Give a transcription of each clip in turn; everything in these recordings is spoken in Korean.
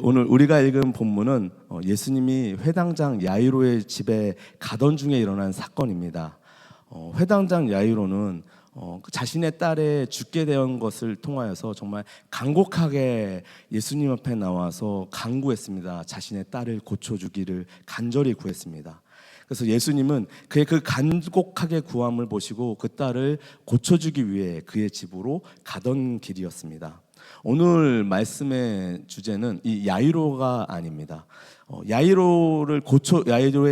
오늘 우리가 읽은 본문은 예수님이 회당장 야이로의 집에 가던 중에 일어난 사건입니다. 회당장 야이로는 자신의 딸의 죽게 된 것을 통하여서 정말 간곡하게 예수님 앞에 나와서 간구했습니다. 자신의 딸을 고쳐주기를 간절히 구했습니다. 그래서 예수님은 그의 그 간곡하게 구함을 보시고 그 딸을 고쳐주기 위해 그의 집으로 가던 길이었습니다. 오늘 말씀의 주제는 이 야이로가 아닙니다. 야이로의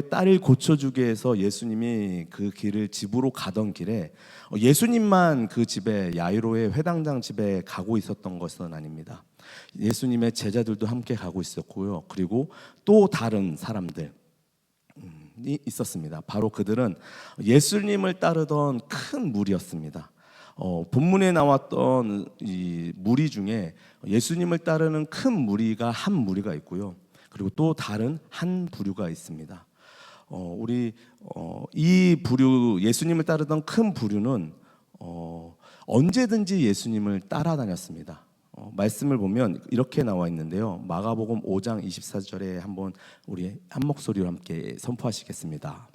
딸을 고쳐주기 위해서 예수님이 그 길을 집으로 가던 길에 예수님만 그 집에 야이로의 회당장 집에 가고 있었던 것은 아닙니다. 예수님의 제자들도 함께 가고 있었고요. 그리고 또 다른 사람들이 있었습니다. 바로 그들은 예수님을 따르던 큰 무리였습니다. 본문에 나왔던 이 무리 중에 예수님을 따르는 큰 무리가 한 무리가 있고요. 그리고 또 다른 한 부류가 있습니다. 이 부류, 예수님을 따르던 큰 부류는 언제든지 예수님을 따라다녔습니다. 말씀을 보면 이렇게 나와 있는데요. 마가복음 5장 24절에 한번 우리 한 목소리로 함께 선포하시겠습니다.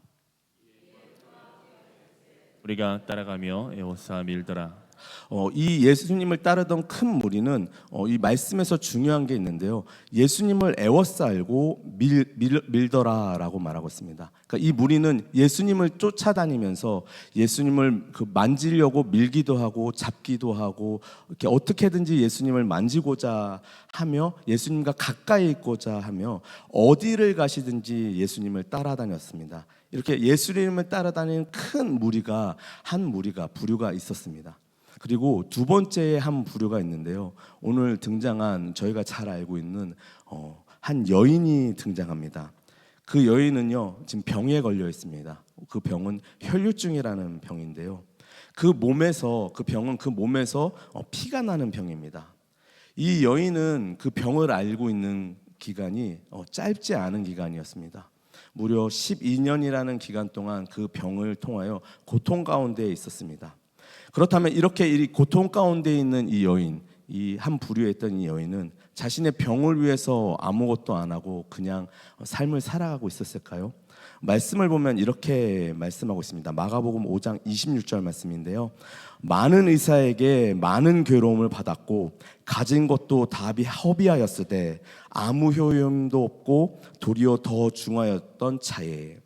우리가 따라가며 에워싸 밀더라. 이 예수님을 따르던 큰 무리는 이 말씀에서 중요한 게 있는데요. 예수님을 애워싸고 밀더라라고 말하고 있습니다. 그러니까 이 무리는 예수님을 쫓아다니면서 예수님을 만지려고 밀기도 하고 잡기도 하고 이렇게 어떻게든지 예수님을 만지고자 하며 예수님과 가까이 있고자 하며 어디를 가시든지 예수님을 따라다녔습니다. 이렇게 예수님을 따라다니는 큰 무리가 부류가 있었습니다. 그리고 두 번째 한 부류가 있는데요. 오늘 등장한 저희가 잘 알고 있는 한 여인이 등장합니다. 그 여인은요, 지금 병에 걸려 있습니다. 그 병은 혈류증이라는 병인데요. 그 병은 그 몸에서 피가 나는 병입니다. 이 여인은 그 병을 알고 있는 기간이 짧지 않은 기간이었습니다. 무려 12년이라는 기간 동안 그 병을 통하여 고통 가운데 있었습니다. 그렇다면 이렇게 이 고통 가운데 있는 이 여인, 이 한 부류에 있던 이 여인은 자신의 병을 위해서 아무것도 안 하고 그냥 삶을 살아가고 있었을까요? 말씀을 보면 이렇게 말씀하고 있습니다. 마가복음 5장 26절 말씀인데요. 많은 의사에게 많은 괴로움을 받았고 가진 것도 다 허비하였으되 아무 효용도 없고 도리어 더 중하였던 차에.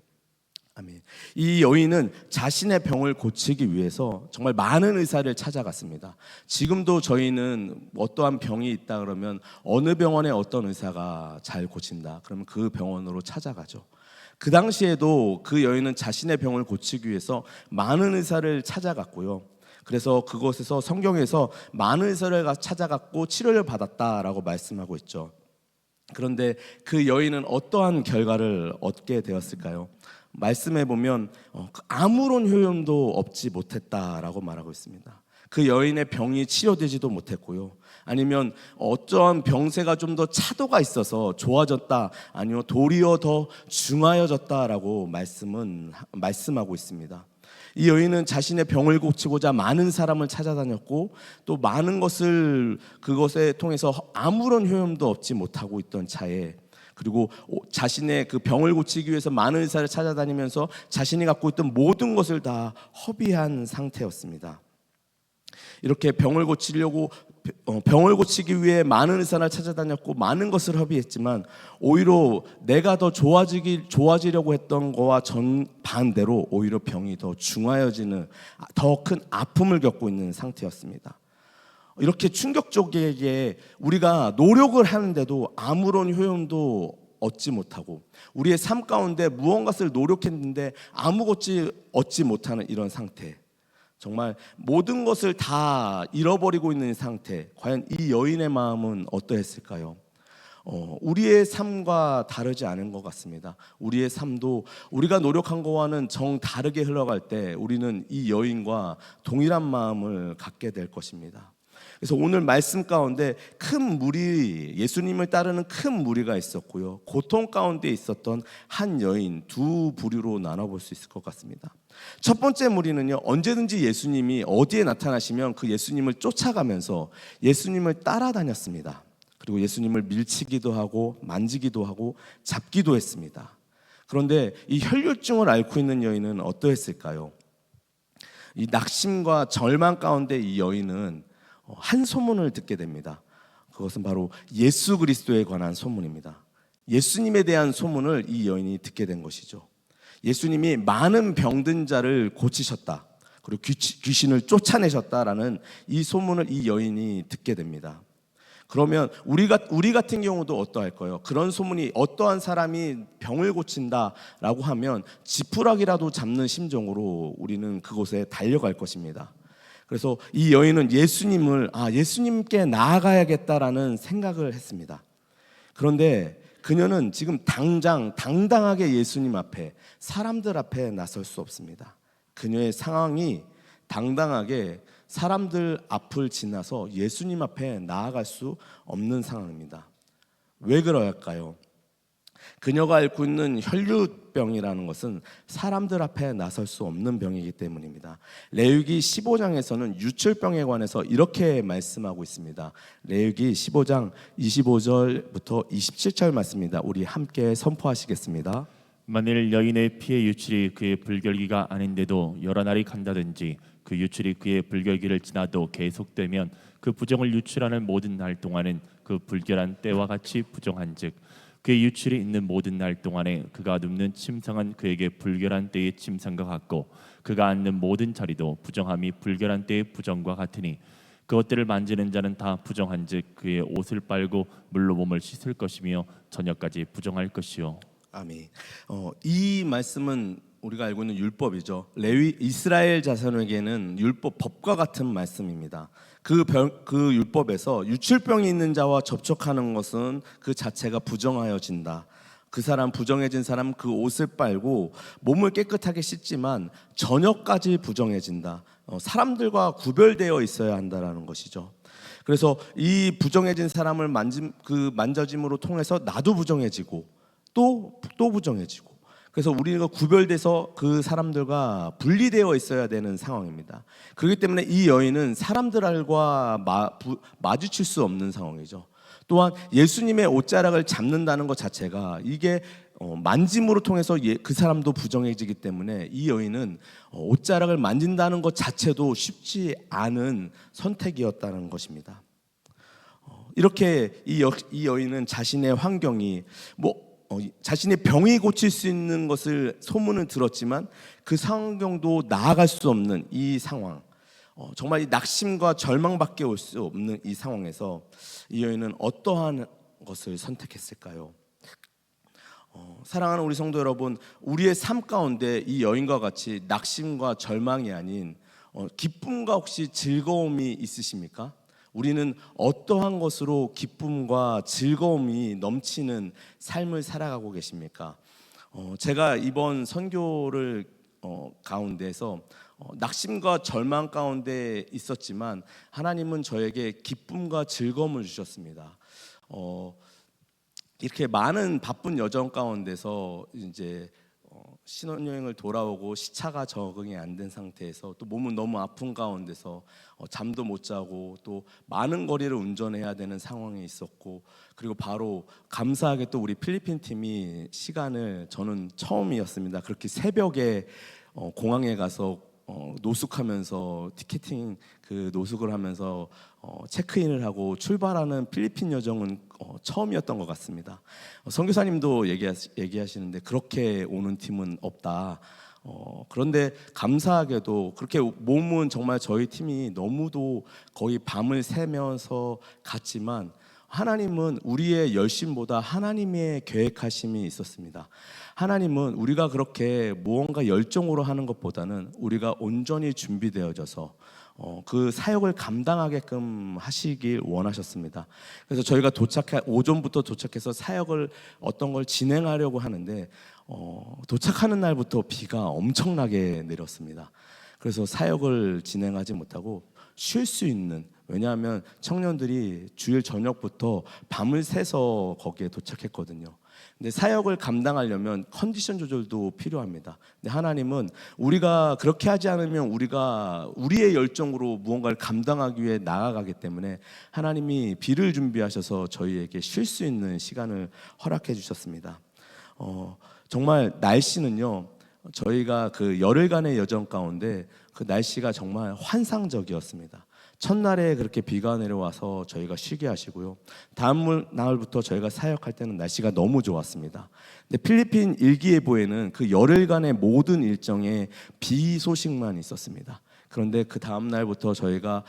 아멘. 이 여인은 자신의 병을 고치기 위해서 정말 많은 의사를 찾아갔습니다. 지금도 저희는 어떠한 병이 있다 그러면 어느 병원에 어떤 의사가 잘 고친다 그러면 그 병원으로 찾아가죠. 그 당시에도 그 여인은 자신의 병을 고치기 위해서 많은 의사를 찾아갔고요. 그래서 그곳에서 성경에서 많은 의사를 찾아갔고 치료를 받았다라고 말씀하고 있죠. 그런데 그 여인은 어떠한 결과를 얻게 되었을까요? 말씀해 보면 아무런 효용도 얻지 못했다라고 말하고 있습니다. 그 여인의 병이 치료되지도 못했고요. 아니면 어떠한 병세가 좀 더 차도가 있어서 좋아졌다, 아니면 도리어 더 중하여졌다라고 말씀하고 있습니다. 이 여인은 자신의 병을 고치고자 많은 사람을 찾아다녔고 또 많은 것을 그것에 통해서 아무런 효용도 얻지 못하고 있던 차에, 그리고 자신의 그 병을 고치기 위해서 많은 의사를 찾아다니면서 자신이 갖고 있던 모든 것을 다 허비한 상태였습니다. 이렇게 병을 고치기 위해 많은 의사를 찾아다녔고 많은 것을 허비했지만 오히려 내가 더 좋아지려고 했던 거와 반대로 오히려 병이 더 중하여지는 더 큰 아픔을 겪고 있는 상태였습니다. 이렇게 충격적이게 우리가 노력을 하는데도 아무런 효용도 얻지 못하고 우리의 삶 가운데 무언가를 노력했는데 아무것도 얻지 못하는 이런 상태, 정말 모든 것을 다 잃어버리고 있는 상태, 과연 이 여인의 마음은 어떠했을까요? 우리의 삶과 다르지 않은 것 같습니다. 우리의 삶도 우리가 노력한 것과는 정 다르게 흘러갈 때 우리는 이 여인과 동일한 마음을 갖게 될 것입니다. 그래서 오늘 말씀 가운데 예수님을 따르는 큰 무리가 있었고요, 고통 가운데 있었던 한 여인, 두 부류로 나눠볼 수 있을 것 같습니다. 첫 번째 무리는요, 언제든지 예수님이 어디에 나타나시면 그 예수님을 쫓아가면서 예수님을 따라다녔습니다. 그리고 예수님을 밀치기도 하고 만지기도 하고 잡기도 했습니다. 그런데 이 혈류증을 앓고 있는 여인은 어떠했을까요? 이 낙심과 절망 가운데 이 여인은 한 소문을 듣게 됩니다. 그것은 바로 예수 그리스도에 관한 소문입니다. 예수님에 대한 소문을 이 여인이 듣게 된 것이죠. 예수님이 많은 병든 자를 고치셨다, 그리고 귀신을 쫓아내셨다라는 이 소문을 이 여인이 듣게 됩니다. 그러면 우리 같은 경우도 어떠할까요? 그런 소문이 어떠한 사람이 병을 고친다라고 하면 지푸라기라도 잡는 심정으로 우리는 그곳에 달려갈 것입니다. 그래서 이 여인은 예수님께 나아가야겠다라는 생각을 했습니다. 그런데 그녀는 지금 당당하게 예수님 앞에, 사람들 앞에 나설 수 없습니다. 그녀의 상황이 당당하게 사람들 앞을 지나서 예수님 앞에 나아갈 수 없는 상황입니다. 왜 그럴까요? 그녀가 앓고 있는 혈류병이라는 것은 사람들 앞에 나설 수 없는 병이기 때문입니다. 레위기 15장에서는 유출병에 관해서 이렇게 말씀하고 있습니다. 레위기 15장 25절부터 27절 말씀입니다. 우리 함께 선포하시겠습니다. 만일 여인의 피의 유출이 그의 불결기가 아닌데도 여러 날이 간다든지 그 유출이 그의 불결기를 지나도 계속되면 그 부정을 유출하는 모든 날 동안은 그 불결한 때와 같이 부정한즉 그의 유출이 있는 모든 날 동안에 그가 눕는 침상은 그에게 불결한 때의 침상과 같고 그가 앉는 모든 자리도 부정함이 불결한 때의 부정과 같으니 그것들을 만지는 자는 다 부정한즉 그의 옷을 빨고 물로 몸을 씻을 것이며 저녁까지 부정할 것이요. 아멘. 이 말씀은 우리가 알고 있는 율법이죠. 이스라엘 자손에게는 법과 같은 말씀입니다. 그 율법에서 유출병이 있는 자와 접촉하는 것은 그 자체가 부정하여진다. 그 사람, 부정해진 사람 그 옷을 빨고 몸을 깨끗하게 씻지만 저녁까지 부정해진다. 사람들과 구별되어 있어야 한다라는 것이죠. 그래서 이 부정해진 사람을 만져짐으로 통해서 나도 부정해지고 또 부정해지고, 그래서 우리가 구별돼서 그 사람들과 분리되어 있어야 되는 상황입니다. 그렇기 때문에 이 여인은 사람들과 마주칠 수 없는 상황이죠. 또한 예수님의 옷자락을 잡는다는 것 자체가 이게 만짐으로 통해서 그 사람도 부정해지기 때문에 이 여인은 옷자락을 만진다는 것 자체도 쉽지 않은 선택이었다는 것입니다. 이렇게 이 여인은 자신의 환경이 자신의 병이 고칠 수 있는 것을 소문을 들었지만 그 상황도 나아갈 수 없는 이 상황, 정말 이 낙심과 절망밖에 올 수 없는 이 상황에서 이 여인은 어떠한 것을 선택했을까요? 사랑하는 우리 성도 여러분, 우리의 삶 가운데 이 여인과 같이 낙심과 절망이 아닌 기쁨과 혹시 즐거움이 있으십니까? 우리는 어떠한 것으로 기쁨과 즐거움이 넘치는 삶을 살아가고 계십니까? 제가 이번 선교를 가운데서 낙심과 절망 가운데 있었지만 하나님은 저에게 기쁨과 즐거움을 주셨습니다. 이렇게 많은 바쁜 여정 가운데서 이제 신혼여행을 돌아오고 시차가 적응이 안 된 상태에서 또 몸은 너무 아픈 가운데서 잠도 못 자고 또 많은 거리를 운전해야 되는 상황이 있었고, 그리고 바로 감사하게 또 우리 필리핀 팀이 시간을, 저는 처음이었습니다. 그렇게 새벽에 공항에 가서 노숙하면서 티켓팅 노숙을 하면서 체크인을 하고 출발하는 필리핀 여정은 처음이었던 것 같습니다. 선교사님도 얘기하시는데 그렇게 오는 팀은 없다. 그런데 감사하게도 그렇게 몸은 정말 저희 팀이 너무도 거의 밤을 새면서 갔지만 하나님은 우리의 열심보다 하나님의 계획하심이 있었습니다. 하나님은 우리가 그렇게 무언가 열정으로 하는 것보다는 우리가 온전히 준비되어져서 그 사역을 감당하게끔 하시길 원하셨습니다. 그래서 저희가 오전부터 도착해서 사역을 어떤 걸 진행하려고 하는데 도착하는 날부터 비가 엄청나게 내렸습니다. 그래서 사역을 진행하지 못하고 쉴 수 있는, 왜냐하면 청년들이 주일 저녁부터 밤을 새서 거기에 도착했거든요. 근데 사역을 감당하려면 컨디션 조절도 필요합니다. 근데 하나님은 우리가 그렇게 하지 않으면 우리가 우리의 열정으로 무언가를 감당하기 위해 나아가기 때문에 하나님이 비를 준비하셔서 저희에게 쉴 수 있는 시간을 허락해 주셨습니다. 정말 날씨는요, 저희가 그 열흘간의 여정 가운데 그 날씨가 정말 환상적이었습니다. 첫날에 그렇게 비가 내려와서 저희가 쉬게 하시고요. 다음 날부터 저희가 사역할 때는 날씨가 너무 좋았습니다. 근데 필리핀 일기예보에는 그 열흘간의 모든 일정에 비 소식만 있었습니다. 그런데 그 다음 날부터 저희가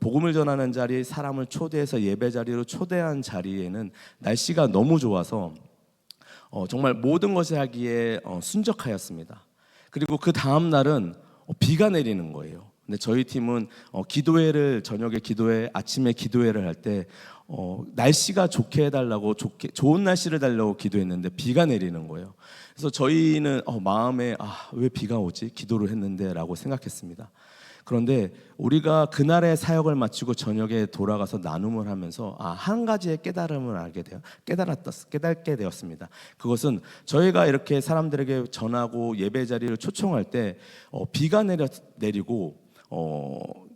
복음을 전하는 자리, 사람을 초대해서 예배 자리로 초대한 자리에는 날씨가 너무 좋아서 정말 모든 것을 하기에 순적하였습니다. 그리고 그 다음 날은 비가 내리는 거예요. 근데 저희 팀은 기도회를 저녁에 기도회, 아침에 기도회를 할 때 날씨가 좋게 해달라고 좋은 날씨를 달라고 기도했는데 비가 내리는 거예요. 그래서 저희는 마음에 왜 비가 오지? 기도를 했는데라고 생각했습니다. 그런데 우리가 그날의 사역을 마치고 저녁에 돌아가서 나눔을 하면서 한 가지의 깨달음을 깨닫게 되었습니다. 그것은 저희가 이렇게 사람들에게 전하고 예배 자리를 초청할 때 비가 내리고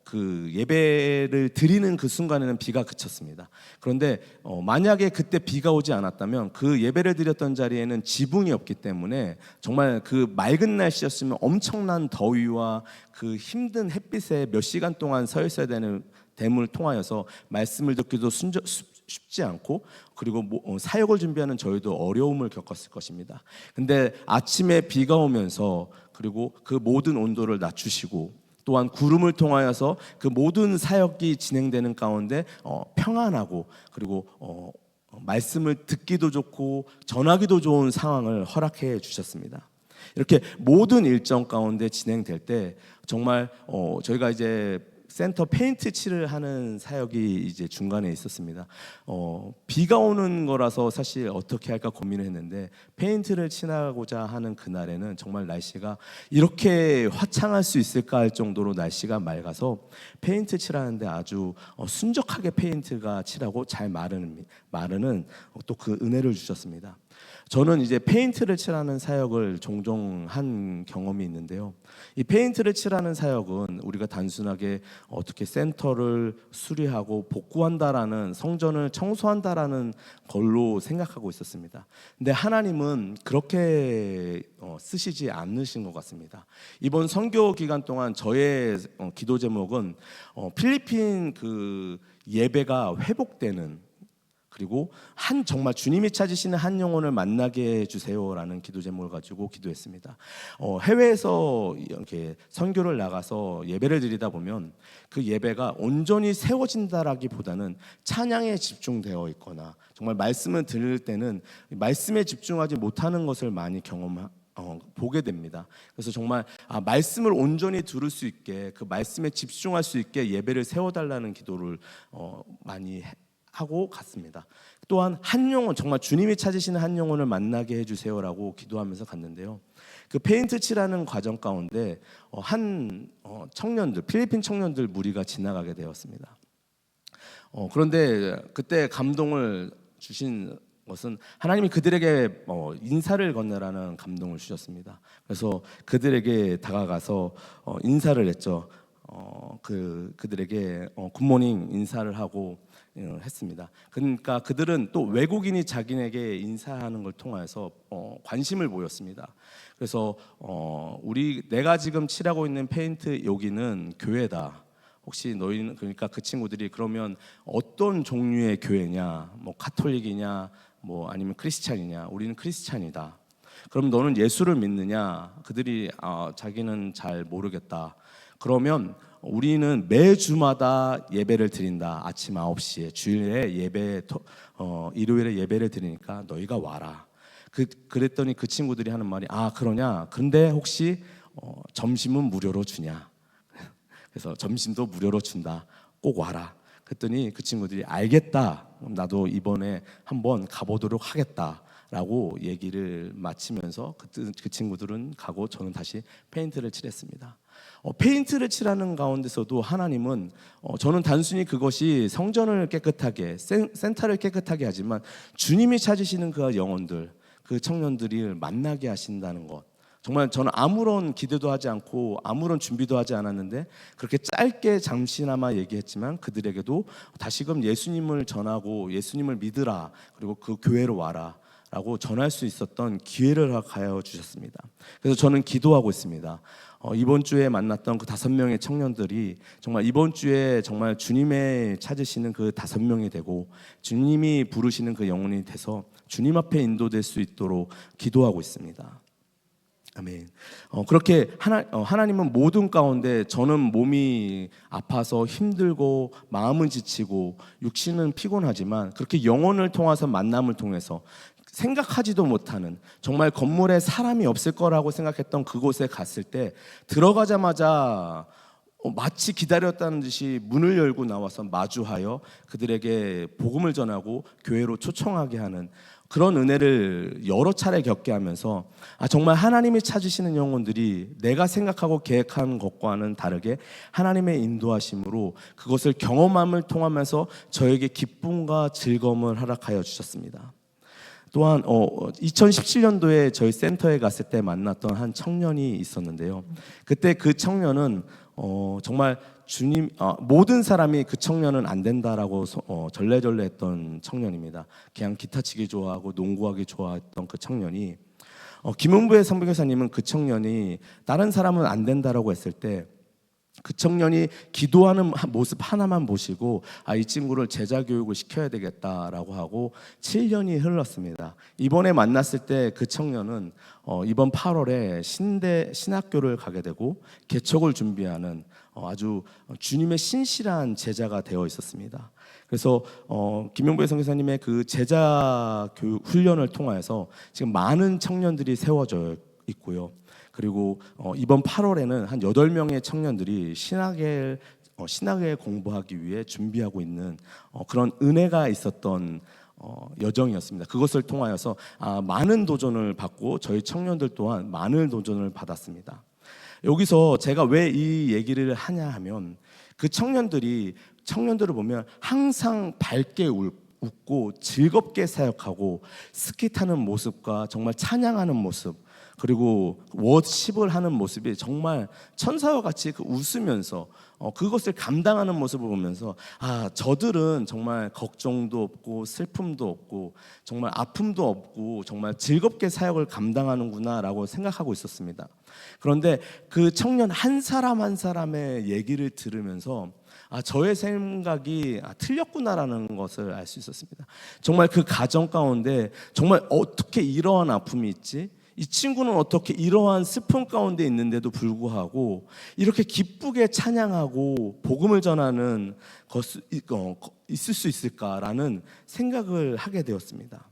그 예배를 드리는 그 순간에는 비가 그쳤습니다. 그런데 만약에 그때 비가 오지 않았다면 그 예배를 드렸던 자리에는 지붕이 없기 때문에 정말 그 맑은 날씨였으면 엄청난 더위와 그 힘든 햇빛에 몇 시간 동안 서 있어야 되는 댐을 통하여서 말씀을 듣기도 쉽지 않고, 그리고 사역을 준비하는 저희도 어려움을 겪었을 것입니다. 근데 아침에 비가 오면서 그리고 그 모든 온도를 낮추시고 또한 구름을 통하여서 그 모든 사역이 진행되는 가운데 평안하고 그리고 말씀을 듣기도 좋고 전하기도 좋은 상황을 허락해 주셨습니다. 이렇게 모든 일정 가운데 진행될 때 정말 저희가 이제 센터 페인트 칠을 하는 사역이 이제 중간에 있었습니다. 비가 오는 거라서 사실 어떻게 할까 고민을 했는데 페인트를 칠하고자 하는 그날에는 정말 날씨가 이렇게 화창할 수 있을까 할 정도로 날씨가 맑아서 페인트 칠하는데 아주 순적하게 페인트가 칠하고 잘 마르는 또 그 은혜를 주셨습니다. 저는 이제 페인트를 칠하는 사역을 종종 한 경험이 있는데요. 이 페인트를 칠하는 사역은 우리가 단순하게 어떻게 센터를 수리하고 복구한다라는, 성전을 청소한다라는 걸로 생각하고 있었습니다. 근데 하나님은 그렇게 쓰시지 않으신 것 같습니다. 이번 선교 기간 동안 저의 기도 제목은 필리핀 그 예배가 회복되는, 그리고 정말 주님이 찾으시는 한 영혼을 만나게 해주세요라는 기도 제목을 가지고 기도했습니다. 해외에서 이렇게 선교를 나가서 예배를 드리다 보면 그 예배가 온전히 세워진다라기보다는 찬양에 집중되어 있거나 정말 말씀을 들을 때는 말씀에 집중하지 못하는 것을 많이 보게 됩니다. 그래서 정말 말씀을 온전히 들을 수 있게, 그 말씀에 집중할 수 있게 예배를 세워달라는 기도를 많이 하고 갔습니다. 또한 한 영혼, 정말 주님이 찾으시는 한 영혼을 만나게 해주세요라고 기도하면서 갔는데요. 그 페인트 칠하는 과정 가운데 필리핀 청년들 무리가 지나가게 되었습니다. 그런데 그때 감동을 주신 것은 하나님이 그들에게 인사를 건네라는 감동을 주셨습니다. 그래서 그들에게 다가가서 인사를 했죠. 그들에게 굿모닝 인사를 하고 했습니다. 그러니까 그들은 또 외국인이 자기에게 인사하는 걸 통해서 관심을 보였습니다. 그래서 내가 지금 칠하고 있는 페인트 여기는 교회다. 혹시 너희는, 그러니까 그 친구들이 그러면 어떤 종류의 교회냐, 뭐 카톨릭이냐, 뭐 아니면 크리스찬이냐, 우리는 크리스찬이다. 그럼 너는 예수를 믿느냐? 그들이 자기는 잘 모르겠다. 그러면 우리는 매주마다 예배를 드린다. 아침 9시에 주일에 일요일에 예배를 드리니까 너희가 와라. 그랬더니 그 친구들이 하는 말이 그러냐? 근데 혹시 점심은 무료로 주냐? 그래서 점심도 무료로 준다. 꼭 와라. 그랬더니 그 친구들이 알겠다. 그럼 나도 이번에 한번 가보도록 하겠다라고 얘기를 마치면서 그 친구들은 가고 저는 다시 페인트를 칠했습니다. 페인트를 칠하는 가운데서도 하나님은 저는 단순히 그것이 성전을 깨끗하게 센터를 깨끗하게 하지만 주님이 찾으시는 그 영혼들, 그 청년들이 만나게 하신다는 것, 정말 저는 아무런 기대도 하지 않고 아무런 준비도 하지 않았는데 그렇게 짧게 잠시나마 얘기했지만 그들에게도 다시금 예수님을 전하고 예수님을 믿으라, 그리고 그 교회로 와라 라고 전할 수 있었던 기회를 가여 주셨습니다. 그래서 저는 기도하고 있습니다. 이번 주에 만났던 그 5명의 청년들이 정말 이번 주에 정말 주님의 찾으시는 그 5명이 되고 주님이 부르시는 그 영혼이 돼서 주님 앞에 인도될 수 있도록 기도하고 있습니다. 아멘. 그렇게 하나님은 모든 가운데 저는 몸이 아파서 힘들고 마음은 지치고 육신은 피곤하지만 그렇게 영혼을 통해서 만남을 통해서 생각하지도 못하는, 정말 건물에 사람이 없을 거라고 생각했던 그곳에 갔을 때 들어가자마자 마치 기다렸다는 듯이 문을 열고 나와서 마주하여 그들에게 복음을 전하고 교회로 초청하게 하는 그런 은혜를 여러 차례 겪게 하면서 정말 하나님이 찾으시는 영혼들이 내가 생각하고 계획한 것과는 다르게 하나님의 인도하심으로 그것을 경험함을 통하면서 저에게 기쁨과 즐거움을 허락하여 주셨습니다. 또한 2017년도에 저희 센터에 갔을 때 만났던 한 청년이 있었는데요. 그때 그 청년은 정말 주님, 모든 사람이 그 청년은 안 된다라고 절레절레 했던 청년입니다. 그냥 기타 치기 좋아하고 농구하기 좋아했던 그 청년이 김은부의 선교사님은 그 청년이 다른 사람은 안 된다라고 했을 때 그 청년이 기도하는 모습 하나만 보시고 이 친구를 제자 교육을 시켜야 되겠다라고 하고 7년이 흘렀습니다. 이번에 만났을 때 그 청년은 이번 8월에 신학교를 가게 되고 개척을 준비하는 아주 주님의 신실한 제자가 되어 있었습니다. 그래서 김용배 선교사님의 그 제자 교육 훈련을 통해서 지금 많은 청년들이 세워져 있고요. 그리고 이번 8월에는 한 8명의 청년들이 신학을 공부하기 위해 준비하고 있는 그런 은혜가 있었던 여정이었습니다. 그것을 통하여서 많은 도전을 받고 저희 청년들 또한 많은 도전을 받았습니다. 여기서 제가 왜 이 얘기를 하냐 하면 그 청년들을 보면 항상 밝게 웃고 즐겁게 사역하고 스키 타는 모습과 정말 찬양하는 모습, 그리고 워십을 하는 모습이 정말 천사와 같이 웃으면서 그것을 감당하는 모습을 보면서 저들은 정말 걱정도 없고 슬픔도 없고 정말 아픔도 없고 정말 즐겁게 사역을 감당하는구나라고 생각하고 있었습니다. 그런데 그 청년 한 사람 한 사람의 얘기를 들으면서 저의 생각이 틀렸구나라는 것을 알 수 있었습니다. 정말 그 가정 가운데 정말 어떻게 이러한 아픔이 있지? 이 친구는 어떻게 이러한 슬픔 가운데 있는데도 불구하고 이렇게 기쁘게 찬양하고 복음을 전하는 것이 있을 수 있을까라는 생각을 하게 되었습니다.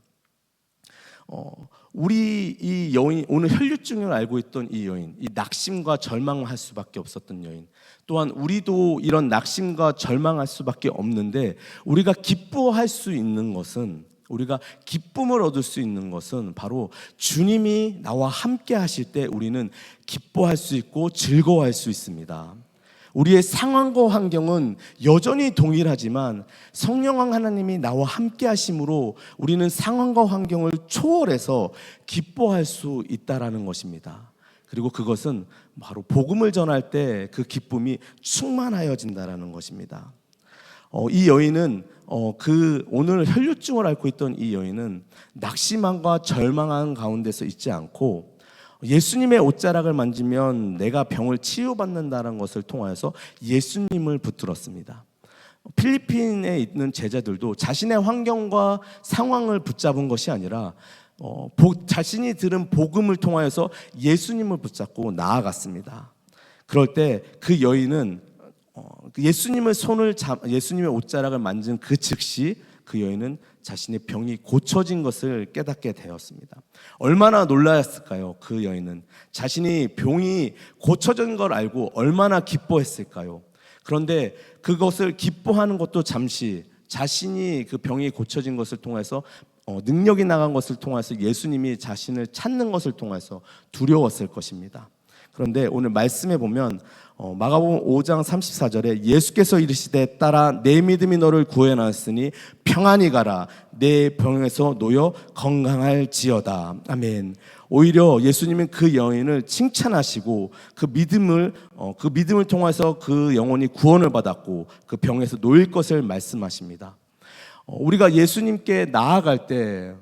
우리 이 여인, 오늘 혈류증을 알고 있던 이 여인, 이 낙심과 절망할 수밖에 없었던 여인, 또한 우리도 이런 낙심과 절망할 수밖에 없는데 우리가 기뻐할 수 있는 것은, 우리가 기쁨을 얻을 수 있는 것은 바로 주님이 나와 함께 하실 때 우리는 기뻐할 수 있고 즐거워할 수 있습니다. 우리의 상황과 환경은 여전히 동일하지만 성령 하나님이 나와 함께 하심으로 우리는 상황과 환경을 초월해서 기뻐할 수 있다라는 것입니다. 그리고 그것은 바로 복음을 전할 때 그 기쁨이 충만하여진다라는 것입니다. 이 여인은 오늘 혈류증을 앓고 있던 이 여인은 낙심함과 절망한 가운데서 있지 않고 예수님의 옷자락을 만지면 내가 병을 치유받는다는 것을 통하여서 예수님을 붙들었습니다. 필리핀에 있는 제자들도 자신의 환경과 상황을 붙잡은 것이 아니라 자신이 들은 복음을 통하여서 예수님을 붙잡고 나아갔습니다. 그럴 때 그 여인은 예수님의 옷자락을 만진 그 즉시 그 여인은 자신의 병이 고쳐진 것을 깨닫게 되었습니다. 얼마나 놀라였을까요? 그 여인은 자신이 병이 고쳐진 걸 알고 얼마나 기뻐했을까요? 그런데 그것을 기뻐하는 것도 잠시, 자신이 그 병이 고쳐진 것을 통해서 능력이 나간 것을 통해서 예수님이 자신을 찾는 것을 통해서 두려웠을 것입니다. 그런데 오늘 말씀에 보면 마가복음 5장 34절에 예수께서 이르시되 딸아 내 믿음이 너를 구해놨으니 평안히 가라 내 병에서 놓여 건강할지어다. 아멘. 오히려 예수님은 그 여인을 칭찬하시고 그 믿음을 통해서 그 영혼이 구원을 받았고 그 병에서 놓일 것을 말씀하십니다. 우리가 예수님께 나아갈 때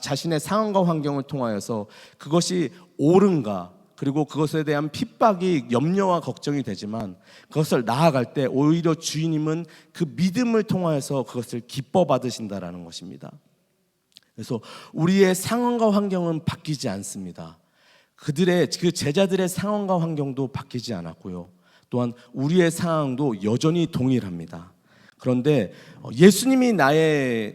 자신의 상황과 환경을 통하여서 그것이 옳은가, 그리고 그것에 대한 핍박이 염려와 걱정이 되지만 그것을 나아갈 때 오히려 주님은 그 믿음을 통하여서 그것을 기뻐 받으신다라는 것입니다. 그래서 우리의 상황과 환경은 바뀌지 않습니다. 그 제자들의 상황과 환경도 바뀌지 않았고요. 또한 우리의 상황도 여전히 동일합니다. 그런데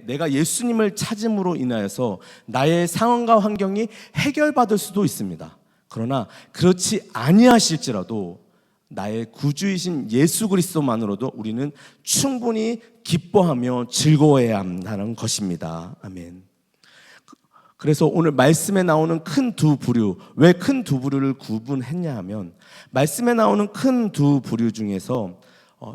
내가 예수님을 찾음으로 인하여서 나의 상황과 환경이 해결받을 수도 있습니다. 그러나 그렇지 아니하실지라도 나의 구주이신 예수 그리스도만으로도 우리는 충분히 기뻐하며 즐거워해야 한다는 것입니다. 아멘. 그래서 오늘 말씀에 나오는 큰 두 부류, 왜 큰 두 부류를 구분했냐 하면 말씀에 나오는 큰 두 부류 중에서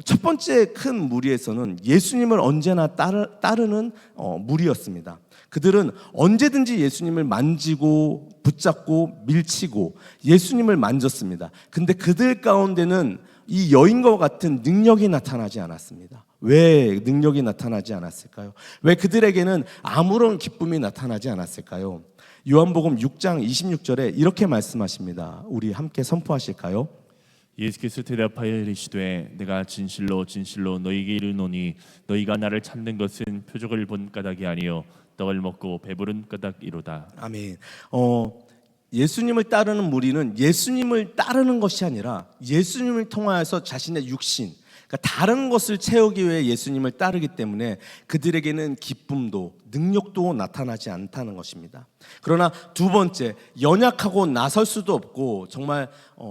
첫 번째 큰 무리에서는 예수님을 언제나 따르는 무리였습니다. 그들은 언제든지 예수님을 만지고 붙잡고 밀치고 예수님을 만졌습니다. 근데 그들 가운데는 이 여인과 같은 능력이 나타나지 않았습니다. 왜 능력이 나타나지 않았을까요? 왜 그들에게는 아무런 기쁨이 나타나지 않았을까요? 요한복음 6장 26절에 이렇게 말씀하십니다. 우리 함께 선포하실까요? 예수께서 대답하여 이르시되 내가 진실로 진실로 너희에게 이르노니 너희가 나를 찾는 것은 표적을 본 까닭이 아니요 떡을 먹고 배부른 까닭이로다. 아멘. 예수님을 따르는 무리는 예수님을 따르는 것이 아니라 예수님을 통하여서 자신의 육신, 그러니까 다른 것을 채우기 위해 예수님을 따르기 때문에 그들에게는 기쁨도 능력도 나타나지 않다는 것입니다. 그러나 두 번째, 연약하고 나설 수도 없고 정말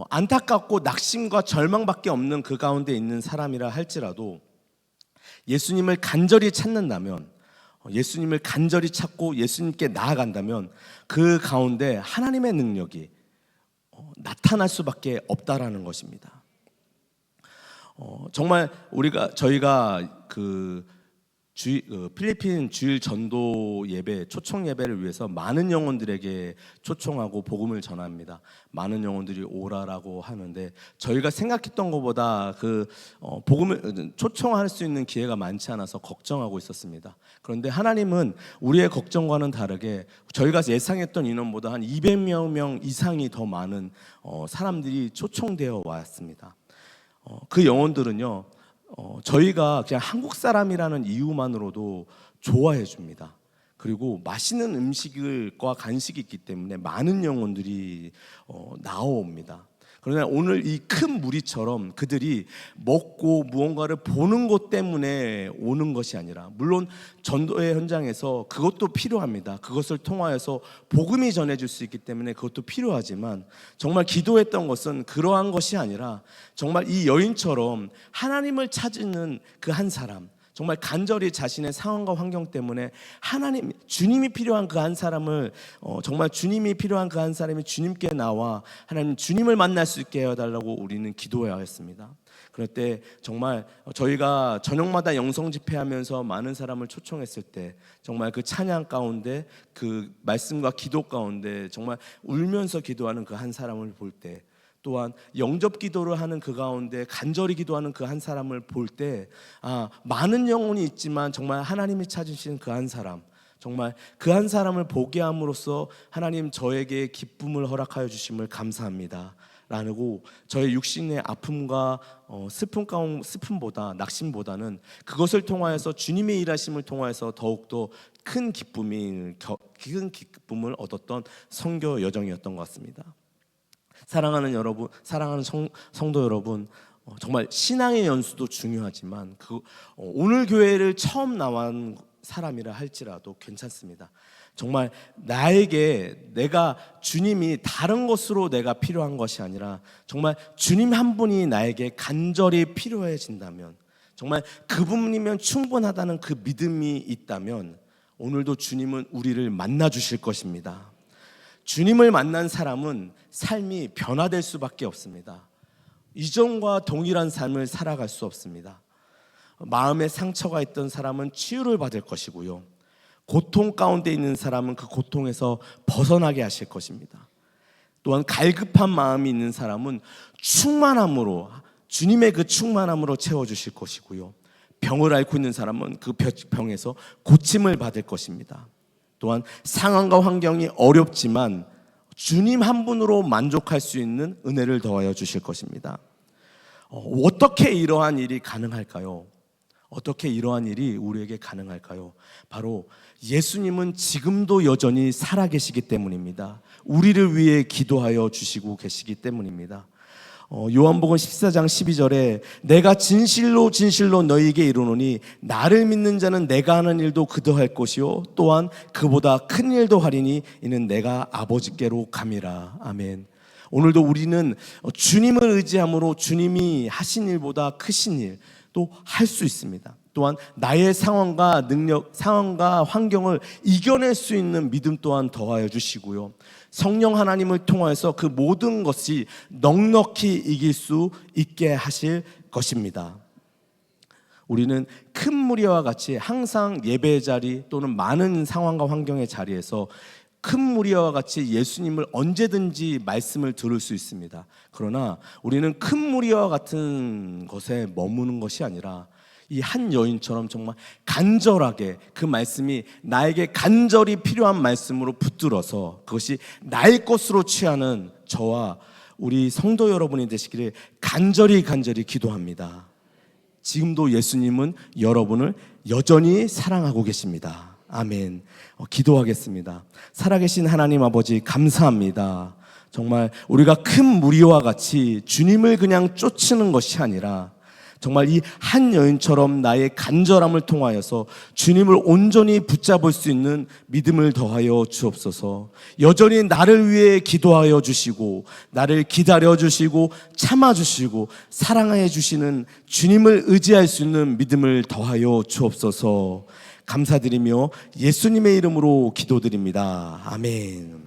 안타깝고 낙심과 절망밖에 없는 그 가운데 있는 사람이라 할지라도 예수님을 간절히 찾는다면, 예수님을 간절히 찾고 예수님께 나아간다면 그 가운데 하나님의 능력이 나타날 수밖에 없다라는 것입니다. 정말 저희가 필리핀 주일 전도 예배, 초청 예배를 위해서 많은 영혼들에게 초청하고 복음을 전합니다. 많은 영혼들이 오라라고 하는데 저희가 생각했던 것보다 복음을 초청할 수 있는 기회가 많지 않아서 걱정하고 있었습니다. 그런데 하나님은 우리의 걱정과는 다르게 저희가 예상했던 인원보다 한 200명 이상이 더 많은 사람들이 초청되어 왔습니다. 그 영혼들은요, 저희가 그냥 한국 사람이라는 이유만으로도 좋아해 줍니다. 그리고 맛있는 음식과 간식이 있기 때문에 많은 영혼들이 나옵니다. 그러나 오늘 이 큰 무리처럼 그들이 먹고 무언가를 보는 것 때문에 오는 것이 아니라, 물론 전도의 현장에서 그것도 필요합니다. 그것을 통하여서 복음이 전해질 수 있기 때문에 그것도 필요하지만 정말 기도했던 것은 그러한 것이 아니라 정말 이 여인처럼 하나님을 찾는 그 한 사람, 정말 간절히 자신의 상황과 환경 때문에 주님이 필요한 그 한 사람을 정말 주님이 필요한 그 한 사람이 주님께 나와 하나님 주님을 만날 수 있게 해달라고 우리는 기도해야 했습니다. 그럴 때 정말 저희가 저녁마다 영성 집회하면서 많은 사람을 초청했을 때 정말 그 찬양 가운데 그 말씀과 기도 가운데 정말 울면서 기도하는 그 한 사람을 볼 때, 또한 영접 기도를 하는 그 가운데 간절히 기도하는 그 한 사람을 볼 때 많은 영혼이 있지만 정말 하나님이 찾으시는 그 한 사람, 정말 그 한 사람을 보게 함으로써 하나님 저에게 기쁨을 허락하여 주심을 감사합니다 라고 저의 육신의 아픔과 슬픔보다 낙심보다는 그것을 통하여서 주님의 일하심을 통하여서 더욱더 큰 기쁨을 얻었던 선교 여정이었던 것 같습니다. 사랑하는 여러분, 사랑하는 성도 여러분, 정말 신앙의 연수도 중요하지만 오늘 교회를 처음 나온 사람이라 할지라도 괜찮습니다. 정말 내가 주님이 다른 것으로 내가 필요한 것이 아니라 정말 주님 한 분이 나에게 간절히 필요해진다면, 정말 그분이면 충분하다는 그 믿음이 있다면 오늘도 주님은 우리를 만나 주실 것입니다. 주님을 만난 사람은 삶이 변화될 수밖에 없습니다. 이전과 동일한 삶을 살아갈 수 없습니다. 마음에 상처가 있던 사람은 치유를 받을 것이고요, 고통 가운데 있는 사람은 그 고통에서 벗어나게 하실 것입니다. 또한 갈급한 마음이 있는 사람은 충만함으로, 주님의 그 충만함으로 채워주실 것이고요, 병을 앓고 있는 사람은 그 병에서 고침을 받을 것입니다. 또한 상황과 환경이 어렵지만 주님 한 분으로 만족할 수 있는 은혜를 더하여 주실 것입니다. 어떻게 이러한 일이 가능할까요? 어떻게 이러한 일이 우리에게 가능할까요? 바로 예수님은 지금도 여전히 살아계시기 때문입니다. 우리를 위해 기도하여 주시고 계시기 때문입니다. 요한복음 14장 12절에 내가 진실로 진실로 너희에게 이르노니 나를 믿는 자는 내가 하는 일도 그도 할 것이요 또한 그보다 큰 일도 하리니 이는 내가 아버지께로 감이라. 아멘. 오늘도 우리는 주님을 의지함으로 주님이 하신 일보다 크신 일 또 할 수 있습니다. 또한 나의 상황과 능력, 상황과 환경을 이겨낼 수 있는 믿음 또한 더하여 주시고요, 성령 하나님을 통하여서 그 모든 것이 넉넉히 이길 수 있게 하실 것입니다. 우리는 큰 무리와 같이 항상 예배의 자리 또는 많은 상황과 환경의 자리에서 큰 무리와 같이 예수님을 언제든지 말씀을 들을 수 있습니다. 그러나 우리는 큰 무리와 같은 것에 머무는 것이 아니라 이 한 여인처럼 정말 간절하게 그 말씀이 나에게 간절히 필요한 말씀으로 붙들어서 그것이 나의 것으로 취하는 저와 우리 성도 여러분이 되시기를 간절히 기도합니다. 지금도 예수님은 여러분을 여전히 사랑하고 계십니다. 아멘. 기도하겠습니다. 살아계신 하나님 아버지, 감사합니다. 정말 우리가 큰 무리와 같이 주님을 그냥 쫓는 것이 아니라 정말 이 한 여인처럼 나의 간절함을 통하여서 주님을 온전히 붙잡을 수 있는 믿음을 더하여 주옵소서. 여전히 나를 위해 기도하여 주시고 나를 기다려 주시고 참아 주시고 사랑해 주시는 주님을 의지할 수 있는 믿음을 더하여 주옵소서. 감사드리며 예수님의 이름으로 기도드립니다. 아멘.